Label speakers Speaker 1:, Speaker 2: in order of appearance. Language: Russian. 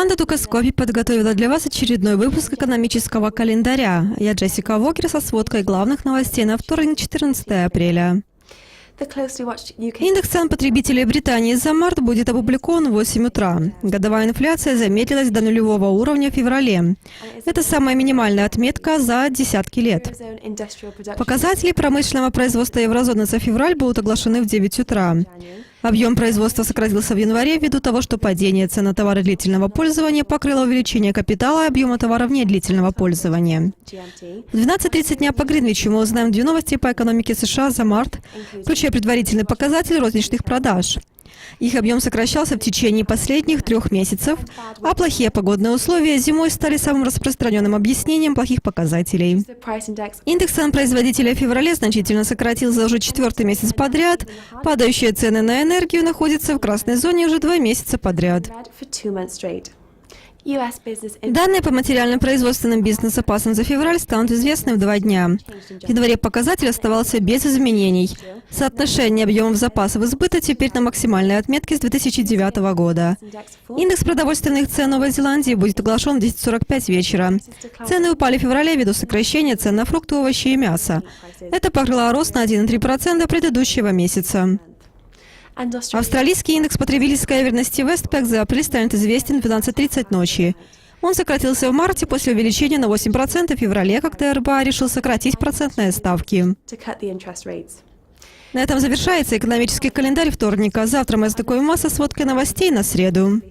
Speaker 1: Команда Дукаскопи подготовила для вас очередной выпуск экономического календаря. Я Джессика Вокер со сводкой главных новостей на вторник, 14 апреля. Индекс цен потребителей Британии за март будет опубликован в 8 утра. Годовая инфляция замедлилась до нулевого уровня в феврале. Это самая минимальная отметка за десятки лет. Показатели промышленного производства еврозоны за февраль будут оглашены в 9 утра. Объем производства сократился в январе ввиду того, что падение цен на товары длительного пользования покрыло увеличение капитала и объема товаров недлительного пользования. В 12:30 дня по Гринвичу мы узнаем две новости по экономике США за март, включая предварительный показатель розничных продаж. Их объем сокращался в течение последних 3 месяцев, а плохие погодные условия зимой стали самым распространенным объяснением плохих показателей. Индекс цен производителя в феврале значительно сократился уже 4-й месяц подряд. Падающие цены на энергию находятся в красной зоне уже 2 месяца подряд. Данные по материально-производственным бизнес-запасам за февраль станут известны в 2 дня. В январе показатель оставался без изменений. Соотношение объемов запасов и сбыта теперь на максимальной отметке с 2009 года. Индекс продовольственных цен Новой Зеландии будет оглашен в 10:45 вечера. Цены упали в феврале ввиду сокращения цен на фрукты, овощи и мясо. Это покрыло рост на 1,3% предыдущего месяца. Австралийский индекс потребительской верности Westpac за апрель станет известен в 12:30 ночи. Он сократился в марте после увеличения на 8% в феврале, когда РБА решил сократить процентные ставки. На этом завершается экономический календарь вторника. Завтра мы знакомим вас со сводкой новостей на среду.